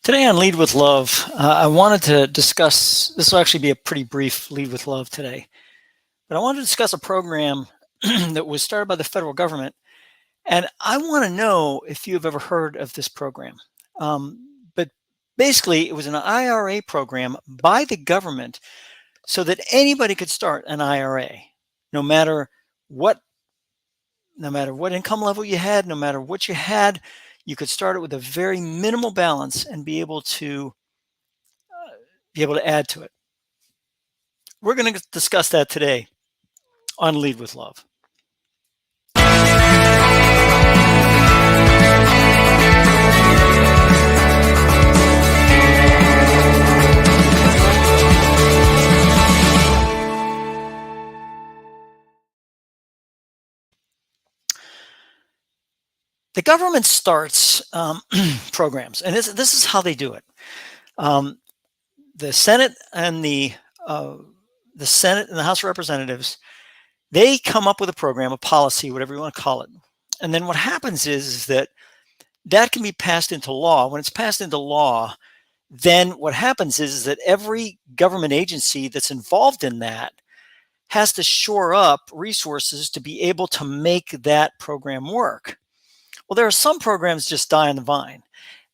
Today on Lead with Love, I wanted to discuss, this will actually be a pretty brief Lead with Love today, but I wanted to discuss a program that was started by the federal government. And I want to know if you've ever heard of this program. But basically, it was an IRA program by the government so that anybody could start an IRA, no matter what income level you had, no matter what you had. You could start it with a very minimal balance and be able to add to it. We're going to discuss that today on Lead with Love. The government starts programs, and this is how they do it. The Senate and the Senate and the House of Representatives, they come up with a program, a policy, whatever you want to call it. And then what happens is that can be passed into law. When it's passed into law, then what happens is that every government agency that's involved in that has to shore up resources to be able to make that program work. Well, there are some programs just die on the vine.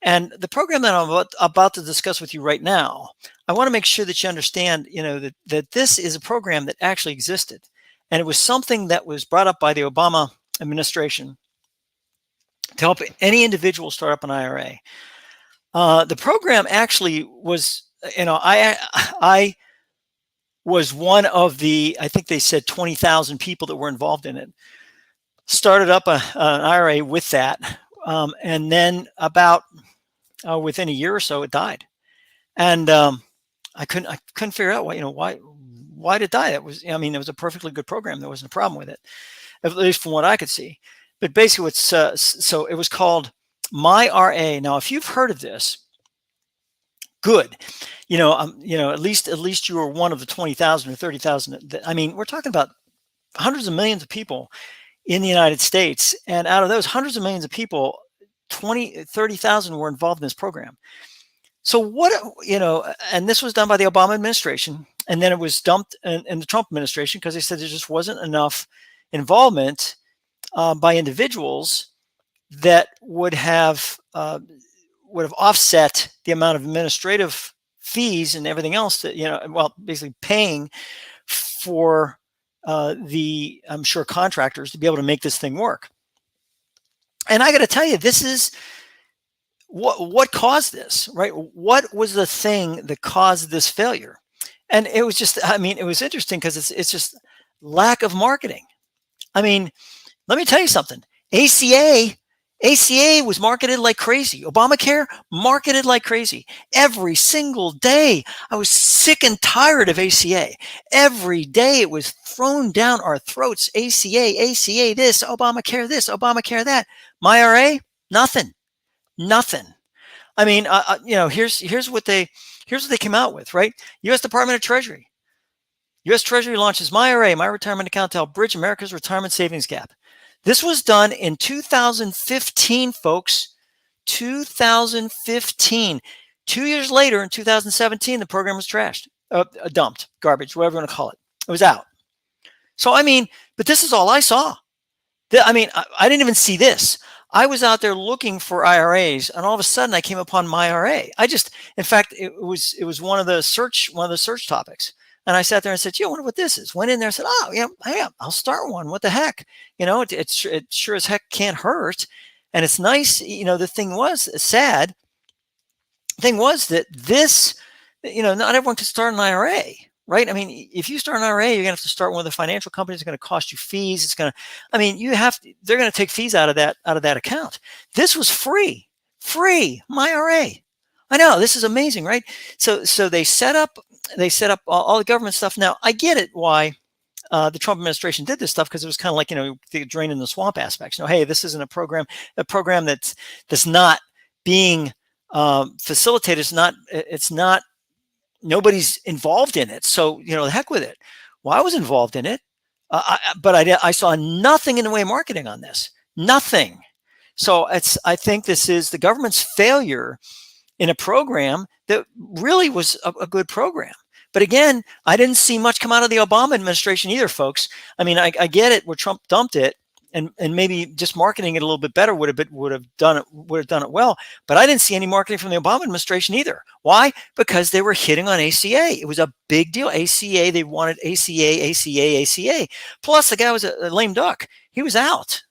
And the program that I'm about to discuss with you right now, I want to make sure that you understand, that this is a program that actually existed. And it was something that was brought up by the Obama administration to help any individual start up an IRA. The program actually was, I was one of the, I think they said 20,000 people that were involved in it. Started up an IRA with that. And then about within a year or so, it died. And I couldn't figure out why did it die? It was a perfectly good program. There wasn't a problem with it, at least from what I could see. But basically, so it was called MyRA. Now, if you've heard of this, good. At least you were one of the 20,000 or 30,000. We're talking about hundreds of millions of people in the United States, and out of those hundreds of millions of people, 30,000 were involved in this program. So and this was done by the Obama administration, and then it was dumped in the Trump administration because they said there just wasn't enough involvement by individuals that would have offset the amount of administrative fees and everything else that, basically paying for I'm sure contractors to be able to make this thing work. And I got to tell you, this is what caused this, right? What was the thing that caused this failure? And it was just, it was interesting because it's just lack of marketing. Let me tell you something. ACA was marketed like crazy. Obamacare marketed like crazy. Every single day, I was sick and tired of ACA. Every day it was thrown down our throats. ACA this, Obamacare that. MyRA, nothing. Here's what they came out with, right? U.S. Department of Treasury. U.S. Treasury launches MyRA, My Retirement Account, to help bridge America's retirement savings gap. This was done in 2015, folks. 2015. 2 years later, in 2017, the program was trashed, dumped, garbage, whatever you want to call it. It was out. So, but this is all I saw. I didn't even see this. I was out there looking for IRAs, and all of a sudden, I came upon MyRA. In fact, it was one of the search topics. And I sat there and said, I wonder what this is. Went in there and said, I'll start one. What the heck? It sure as heck can't hurt. And it's nice. The thing was sad. The thing was that this, not everyone can start an IRA, right? If you start an IRA, you're going to have to start one of the financial companies. It's going to cost you fees. It's going to, they're going to take fees out of that account. This was free, MyRA. I know, this is amazing, right? So they set up all the government stuff. Now, I get it why the Trump administration did this stuff, because it was kind of like, the drain in the swamp aspects. Hey, this isn't a program that's not being facilitated. It's not, nobody's involved in it. So, the heck with it. Well, I was involved in it, but I saw nothing in the way of marketing on this. Nothing. So I think this is the government's failure in a program that really was a good program. But again, I didn't see much come out of the Obama administration either, folks. I mean, I get it where Trump dumped it, and maybe just marketing it a little bit better would have done it well. But I didn't see any marketing from the Obama administration either. Why? Because they were hitting on ACA. It was a big deal. ACA, they wanted ACA, ACA, ACA. Plus, the guy was a lame duck. He was out,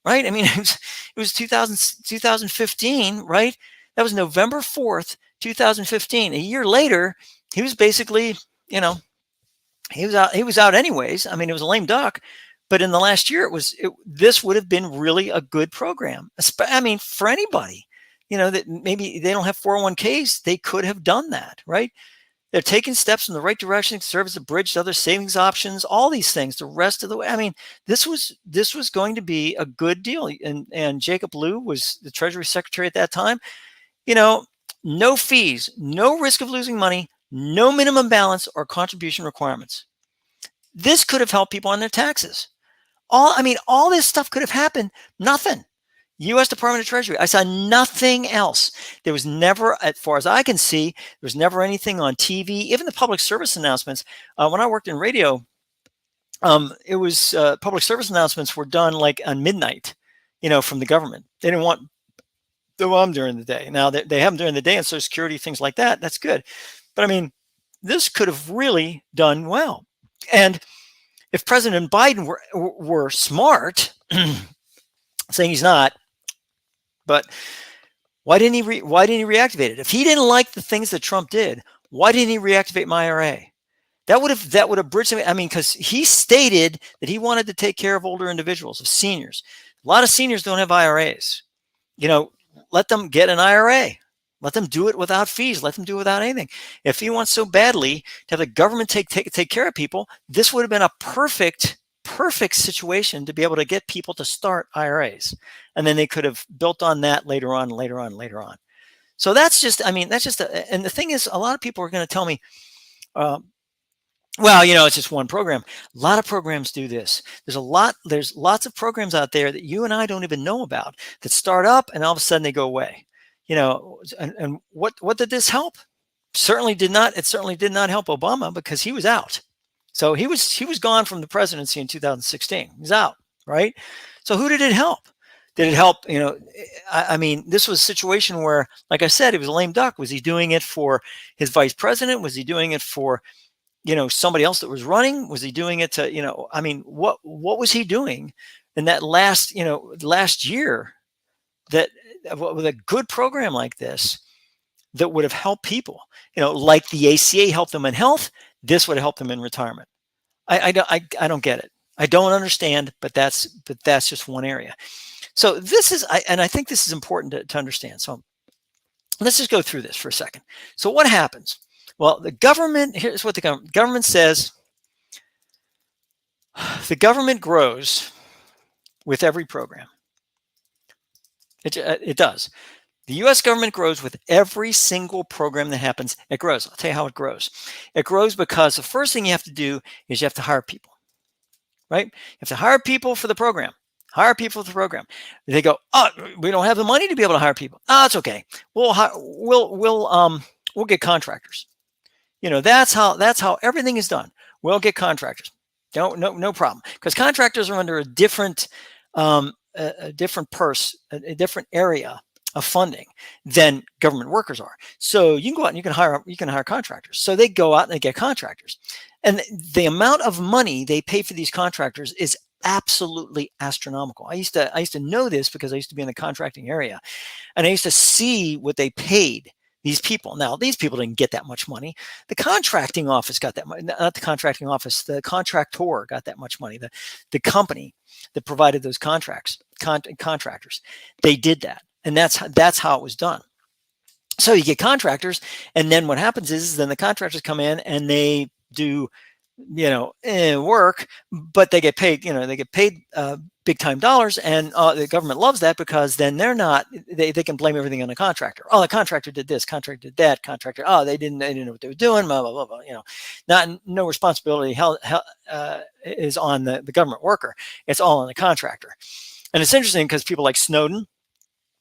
right? I mean, it was 2015, right? That was November 4th, 2015. A year later, he was basically, you know, he was out. He was out anyways. I mean, it was a lame duck. But in the last year, this would have been really a good program. I mean, for anybody, that maybe they don't have 401ks, they could have done that, right? They're taking steps in the right direction to serve as a bridge to other savings options, all these things the rest of the way. I mean, this was going to be a good deal. And Jacob Lew was the Treasury Secretary at that time. No fees, no risk of losing money, no minimum balance or contribution requirements. This could have helped people on their taxes. All this stuff could have happened. Nothing. U.S. Department of Treasury. I saw nothing else. There was never, as far as I can see, there was never anything on TV, even the public service announcements. When I worked in radio, it was public service announcements were done like on midnight, from the government. They didn't want them during the day. Now they have them during the day and Social Security, things like that. That's good. But I mean, this could have really done well. And if President Biden were smart, saying he's not, but why didn't he reactivate it? If he didn't like the things that Trump did, why didn't he reactivate my IRA? That would have bridged him. I mean, because he stated that he wanted to take care of older individuals, of seniors. A lot of seniors don't have IRAs. Let them get an IRA. Let them do it without fees. Let them do it without anything. If he wants so badly to have the government take care of people, this would have been a perfect situation to be able to get people to start IRAs. And then they could have built on that later on. So and the thing is, a lot of people are going to tell me, it's just one program. A lot of programs do this. There's lots of programs out there that you and I don't even know about that start up and all of a sudden they go away. And what did this help? It certainly did not help Obama because he was out. So he was gone from the presidency in 2016. He's out, right? So who did it help? Did it help? This was a situation where, like I said, it was a lame duck. Was he doing it for his vice president? Was he doing it for, somebody else that was running? Was he doing it to, what was he doing in that last year that with a good program like this that would have helped people, like the ACA helped them in health, this would have helped them in retirement. I don't get it. I don't understand, but that's just one area. So I think this is important to understand. So let's just go through this for a second. So what happens? Well, here's what the government says. The government grows with every program. It does. The U.S. government grows with every single program that happens. It grows. I'll tell you how it grows. It grows because the first thing you have to do is you have to hire people, right? You have to hire people for the program. Hire people for the program. They go, oh, we don't have the money to be able to hire people. Oh, it's okay. We'll get contractors. That's how everything is done. We'll get contractors. No problem. Because contractors are under a different area of funding than government workers are. So you can go out and you can hire contractors. So they go out and they get contractors. And the amount of money they pay for these contractors is absolutely astronomical. I used to know this because I used to be in the contracting area, and I used to see what they paid these people. Now, these people didn't get that much money. The contracting office got that money. Not the contracting office, the contractor got that much money. The company that provided those contractors, they did that. And that's how it was done. So you get contractors, and then what happens is then the contractors come in and they do, work, but they get paid, big time dollars, and the government loves that because then they can blame everything on the contractor. Oh, the contractor did this, contractor did that, contractor. Oh, they didn't know what they were doing. Blah blah blah blah. No responsibility is on the government worker. It's all on the contractor. And it's interesting because people like Snowden,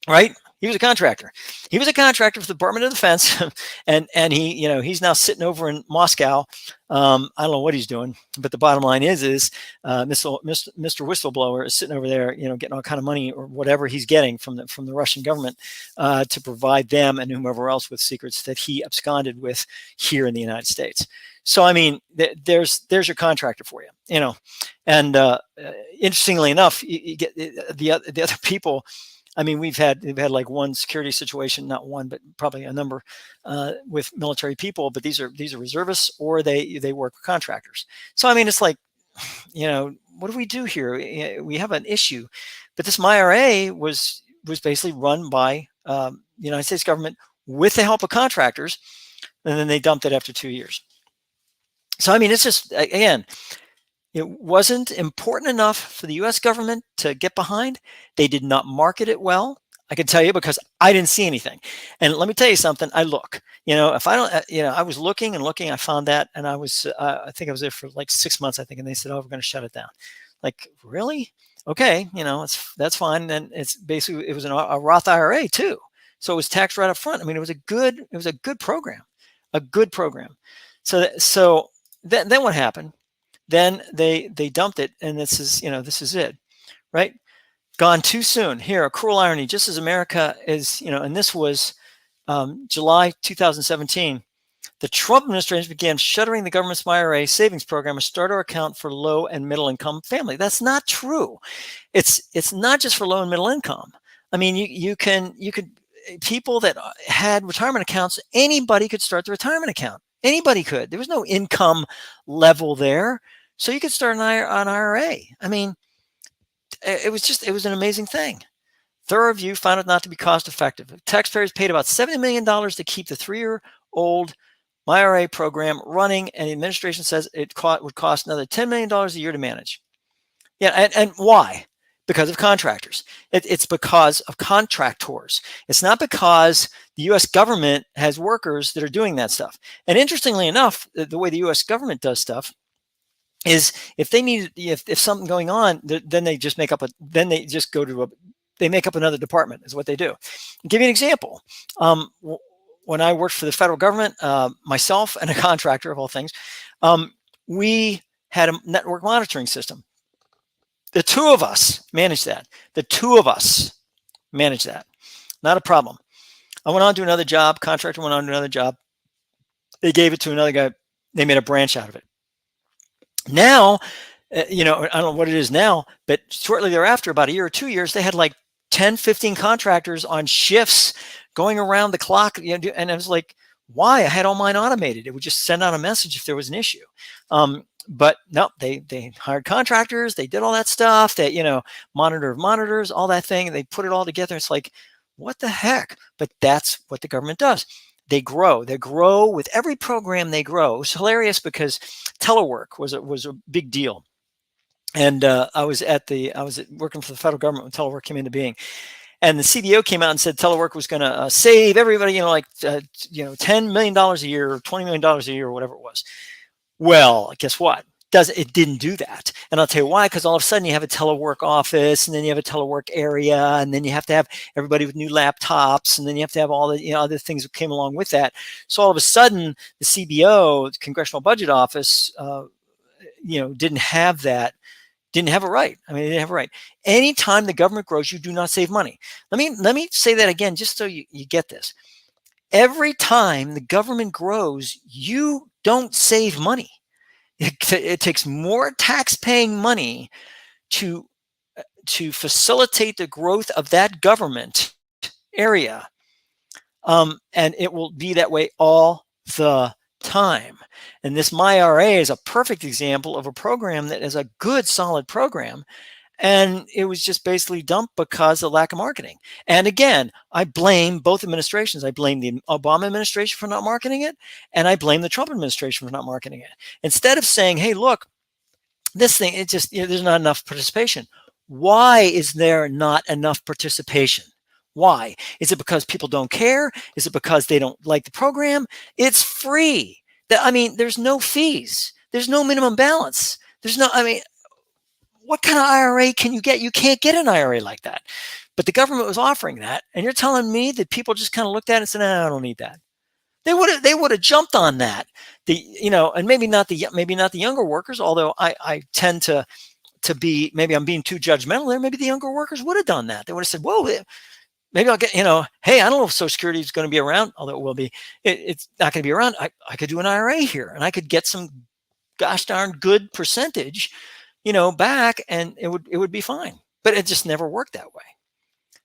right? He was a contractor. He was a contractor for the Department of Defense, and he, he's now sitting over in Moscow. I don't know what he's doing, but the bottom line is Mr. Whistleblower is sitting over there, getting all kind of money or whatever he's getting from the Russian government to provide them and whomever else with secrets that he absconded with here in the United States. So I mean, there's your contractor for you, and interestingly enough, you get the other people. I mean, we've had like one security situation, not one, but probably a number with military people. But these are reservists, or they work with contractors. So I mean, it's like, what do we do here? We have an issue, but this MyRA was basically run by the United States government with the help of contractors, and then they dumped it after 2 years. So I mean, it's just, again, it wasn't important enough for the U.S. government to get behind. They did not market it well. I can tell you because I didn't see anything. And let me tell you something. I look, if I don't, I was looking and looking. I found that, and I think I was there for like 6 months, I think, and they said, "Oh, we're going to shut it down." Like, really? Okay, that's fine. And it's basically, it was a Roth IRA too, so it was taxed right up front. I mean, it was a good program, a good program. So then what happened? Then they dumped it, and this is it, right? Gone too soon. Here, a cruel irony. Just as America is, and this was July 2017, the Trump administration began shuttering the government's IRA savings program, a starter account for low and middle income family. That's not true. It's not just for low and middle income. I mean, you could people that had retirement accounts, anybody could start the retirement account. Anybody could. There was no income level there. So you could start an IRA. I mean, it was an amazing thing. Thorough review found it not to be cost effective. Taxpayers paid about $70 million to keep the 3-year-old IRA program running, and the administration says it would cost another $10 million a year to manage. Yeah, and why? Because of contractors. It's because of contractors. It's not because the U.S. government has workers that are doing that stuff. And interestingly enough, the way the U.S. government does stuff is if they need, if something going on, then they just make up they make up another department is what they do. I'll give you an example. When I worked for the federal government, myself and a contractor of all things, we had a network monitoring system. The two of us managed that. Not a problem. I went on to another job. Contractor went on to another job. They gave it to another guy. They made a branch out of it. Now, I don't know what it is now, but shortly thereafter, about a year or 2 years, they had like 10, 15 contractors on shifts going around the clock. And I was like, why? I had all mine automated. It would just send out a message if there was an issue. But no, they hired contractors. They did all that stuff. That monitor of monitors, all that thing. They put it all together. It's like, what the heck? But that's what the government does. They grow. They grow with every program. They grow. It's hilarious because telework was a big deal. And I was working for the federal government when telework came into being. And the CBO came out and said telework was going to save everybody, $10 million a year, or $20 million a year, or whatever it was. Well, guess what? It didn't do that. And I'll tell you why, because all of a sudden you have a telework office, and then you have a telework area, and then you have to have everybody with new laptops, and then you have to have all the other things that came along with that. So all of a sudden, the CBO, the Congressional Budget Office, didn't have that. Didn't have a right. I mean, they didn't have a right. Anytime the government grows, you do not save money. Let me say that again, just so you get this. Every time the government grows, you don't save money. It takes more tax-paying money to facilitate the growth of that government area, and it will be that way all the time. And this MyRA is a perfect example of a program that is a good, solid program. And it was just basically dumped because of lack of marketing. And again, I blame both administrations. I blame the Obama administration for not marketing it, and I blame the Trump administration for not marketing it. Instead of saying, hey, look, this thing, it just, there's not enough participation. Why is there not enough participation? Why? Is it because people don't care? Is it because they don't like the program? It's free. There's no fees. There's no minimum balance. What kind of IRA can you get? You can't get an IRA like that. But the government was offering that, and you're telling me that people just kind of looked at it and said, "No, I don't need that." They would have jumped on that. And maybe not the younger workers, although I tend to be, maybe I'm being too judgmental there. Maybe the younger workers would have done that. They would have said, "Whoa, maybe I'll get, hey, I don't know if Social Security is going to be around, although it will be. It's not going to be around. I could do an IRA here, and I could get some gosh darn good percentage, back, and it would be fine." But it just never worked that way.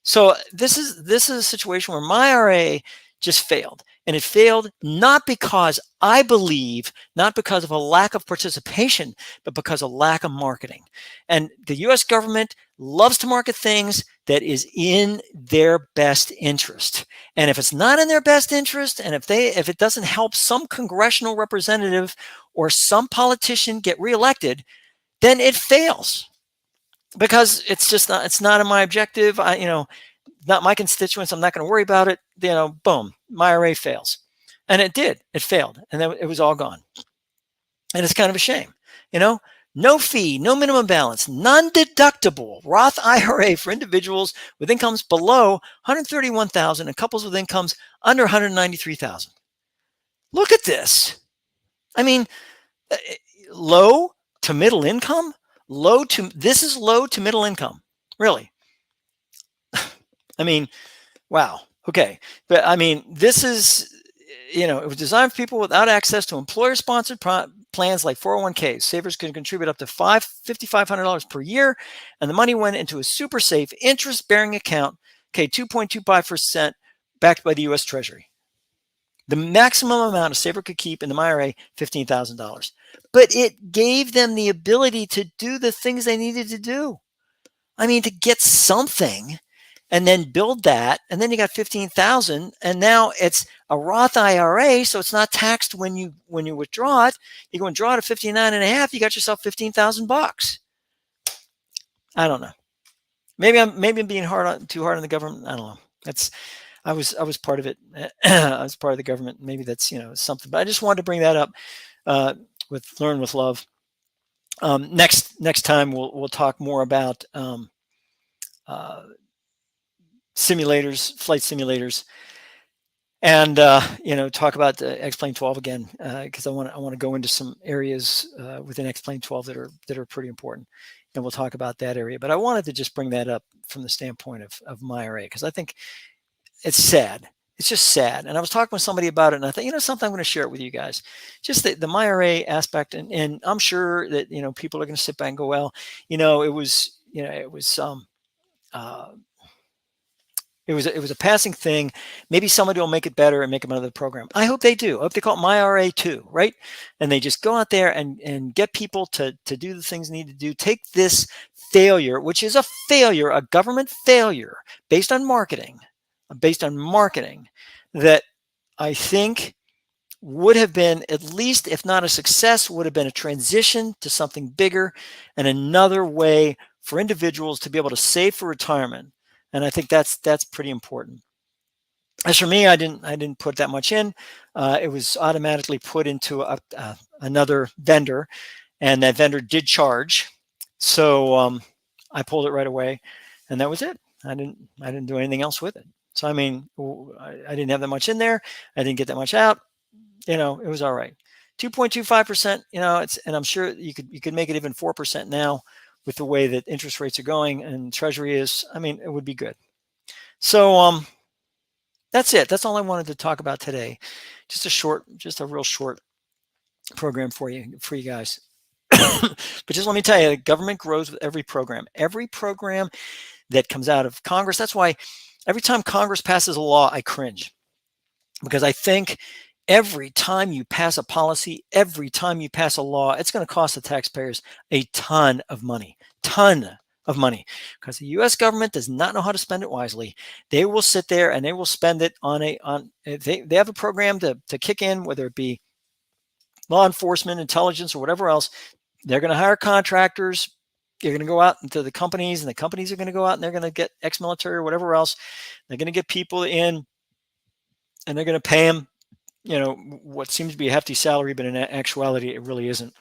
So this is a situation where my IRA just failed. And it failed not because I believe, not because of a lack of participation, but because of lack of marketing. And the US government loves to market things that is in their best interest. And if it's not in their best interest, and if it doesn't help some congressional representative or some politician get reelected, then it fails. Because it's not in my objective. Not my constituents. I'm not going to worry about it. Boom, my IRA fails. And it did. It failed. And then it was all gone. And it's kind of a shame. No fee, no minimum balance, non-deductible Roth IRA for individuals with incomes below 131,000 and couples with incomes under 193,000. Look at this. I mean, low to middle income? This is low to middle income. Really? I mean, wow. Okay. But I mean, this is, it was designed for people without access to employer-sponsored plans like 401ks. Savers can contribute up to $5,500 per year, and the money went into a super safe interest-bearing account, 2.25%, backed by the U.S. Treasury. The maximum amount a saver could keep in the IRA, $15,000. But it gave them the ability to do the things they needed to do. I mean, to get something and then build that, and then you got 15,000, and now it's a Roth IRA, so it's not taxed when you withdraw it. You go and draw it at 59 and a half, you got yourself $15,000. I don't know. Maybe I'm being too hard on the government. I don't know. I was part of it. I was part of the government. Maybe that's something. But I just wanted to bring that up with Learn with Love. Next time we'll talk more about simulators, flight simulators, and talk about X-Plane 12 again, because I want to go into some areas within X-Plane 12 that are pretty important, and we'll talk about that area. But I wanted to just bring that up from the standpoint of my IRA, because I think it's sad. It's just sad. And I was talking with somebody about it, and I thought, something, I'm going to share it with you guys. Just the IRA aspect, and I'm sure that people are going to sit back and go, well, it was a passing thing. Maybe somebody will make it better and make another program. I hope they do. I hope they call it My IRA too, right? And they just go out there and get people to do the things they need to do. Take this failure, which is a failure, a government failure based on marketing, that I think would have been, at least if not a success, would have been a transition to something bigger and another way for individuals to be able to save for retirement. And I think that's pretty important. As for me, I didn't put that much in. It was automatically put into another vendor, and that vendor did charge. So I pulled it right away, and that was it. I didn't do anything else with it. So I mean, I didn't have that much in there. I didn't get that much out. It was all right. 2.25%. And I'm sure you could make it even 4% now with the way that interest rates are going and Treasury is. I mean, it would be good. So that's it. That's all I wanted to talk about today. Just a real short program for you guys. But just let me tell you, the government grows with every program. Every program that comes out of Congress. That's why every time Congress passes a law, I cringe, because I think every time you pass a policy, every time you pass a law, it's going to cost the taxpayers a ton of money, because the U.S. government does not know how to spend it wisely. They will sit there and they will spend it they have a program to kick in, whether it be law enforcement, intelligence, or whatever else. They're going to hire contractors. You're going to go out into the companies, and the companies are going to go out and they're going to get ex-military or whatever else. They're going to get people in, and they're going to pay them, what seems to be a hefty salary, but in actuality, it really isn't.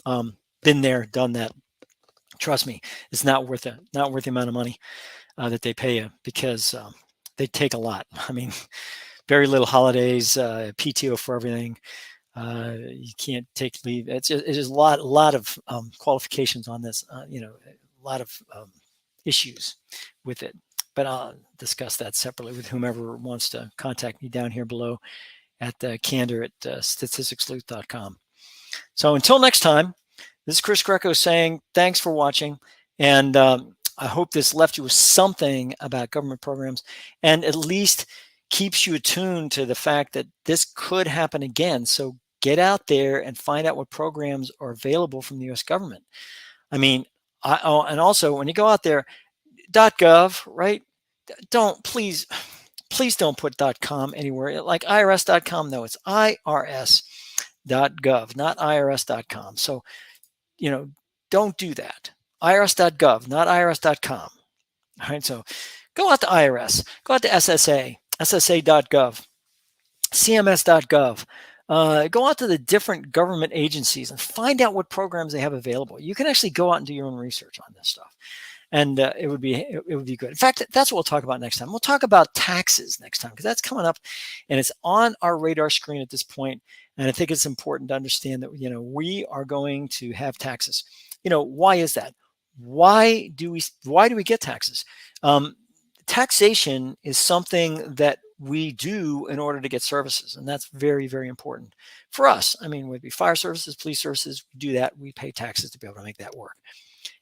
Been there, done that. Trust me, it's not worth it. Not worth the amount of money. that they pay you, because they take a lot. I mean, very little holidays, PTO for everything. You can't take leave. It's just a lot of qualifications on this. A lot of issues with it. But I'll discuss that separately with whomever wants to contact me down here below at candor@statisticssleuth.com. So until next time, this is Chris Greco saying thanks for watching, and I hope this left you with something about government programs, and at least keeps you attuned to the fact that this could happen again. So get out there and find out what programs are available from the U.S. government. I mean, and also when you go out there, .gov, right? Please don't put .com anywhere, like irs.com. No, it's irs.gov, not irs.com. So, don't do that. irs.gov, not irs.com. All right, so go out to IRS, go out to SSA, ssa.gov, cms.gov. Go out to the different government agencies and find out what programs they have available. You can actually go out and do your own research on this stuff, and it would be good. In fact, that's what we'll talk about next time. We'll talk about taxes next time, because that's coming up, and it's on our radar screen at this point. And I think it's important to understand that we are going to have taxes. Why is that? Why do we get taxes? Taxation is something that we do in order to get services, and that's very, very important for us. I mean, would be fire services, police services. We do that. We pay taxes to be able to make that work.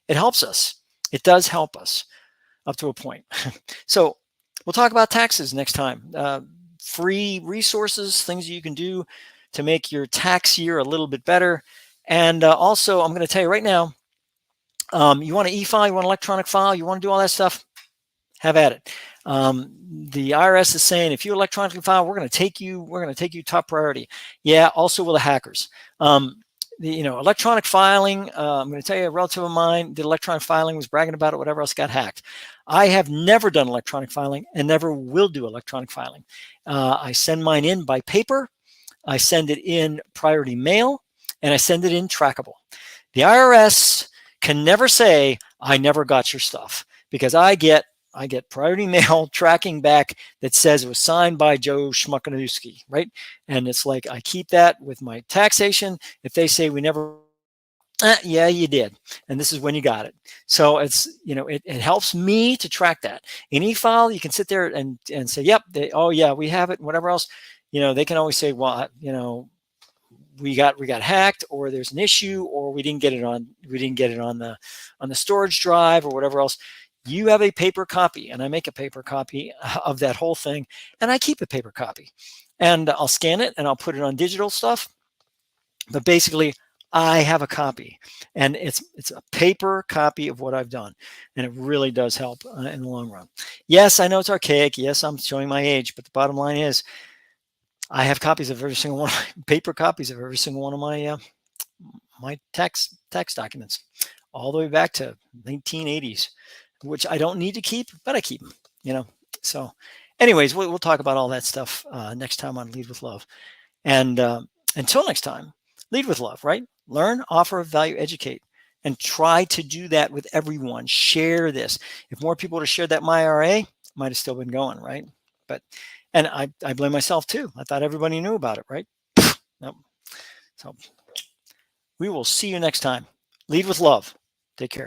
It helps us. It does help us up to a point. So we'll talk about taxes next time. Free resources, things you can do to make your tax year a little bit better. And also, I'm going to tell you right now, you want an e-file, you want an electronic file, you want to do all that stuff, have at it. The IRS is saying, if you electronically file, we're going to take you top priority. Yeah, also with the hackers. Electronic filing, I'm going to tell you, a relative of mine did electronic filing, was bragging about it, whatever else, got hacked. I have never done electronic filing and never will do electronic filing. I send mine in by paper, I send it in priority mail, and I send it in trackable. The IRS can never say, I never got your stuff, because I get priority mail tracking back that says it was signed by Joe Schmuckanowski, right? And it's like, I keep that with my taxation. If they say we never, yeah, you did, and this is when you got it. So it's, it helps me to track that. In e-file, you can sit there and say, yep, oh yeah, we have it, whatever else. They can always say, well, we got hacked, or there's an issue, or we didn't get it on the storage drive, or whatever else. You have a paper copy, and I make a paper copy of that whole thing, and I keep a paper copy, and I'll scan it and I'll put it on digital stuff. But basically, I have a copy, and it's a paper copy of what I've done, and it really does help in the long run. Yes, I know it's archaic. Yes, I'm showing my age, but the bottom line is, I have copies of every single one, paper copies of every single one of my tax documents, all the way back to 1980s, which I don't need to keep, but I keep them. So, anyways, we'll talk about all that stuff next time on Lead with Love. And until next time, lead with love, right? Learn, offer, value, educate, and try to do that with everyone. Share this. If more people would have shared that MyRA, might have still been going, right? And I blame myself too. I thought everybody knew about it, right? Nope. So we will see you next time. Lead with love. Take care.